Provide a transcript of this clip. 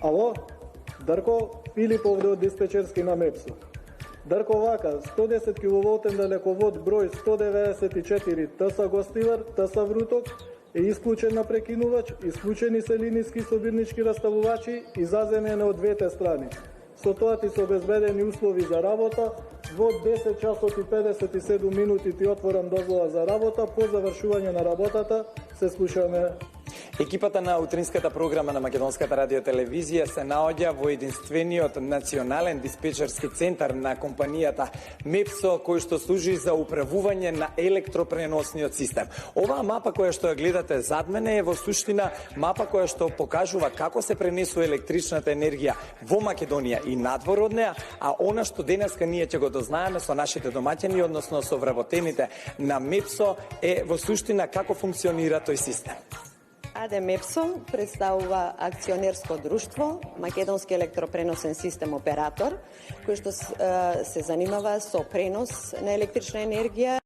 Ало, Дрко Пилипов од диспечерски на МЕПСО. Дрко вака, 110 киловолтен далековод број 194 ТС Гостивар, ТС Вруток е исклучен на прекинувач, исклучени се линиски собирнички раставувачи и заземени од двете страни. Со тоа ти се обезбедени услови за работа. Во 10 часот и 57 минути ти отворам дозвола за работа. По завршување на работата се слушаме. Екипата на утринската програма на Македонската радиотелевизија се наоѓа во единствениот национален диспечерски центар на компанијата МЕПСО, кој што служи за управување на електропреносниот систем. Оваа мапа која што ја гледате зад мене е во суштина мапа која што покажува како се пренесува електричната енергија во Македонија и надвор од неа, а она што денеска ние ќе го дознаеме со нашите домаќини, односно со вработените на МЕПСО, е во суштина како функционира тој систем. АД МЕПСО представува акционерско друштво Македонски електропреносен систем оператор, кој што се занимава со пренос на електрична енергија.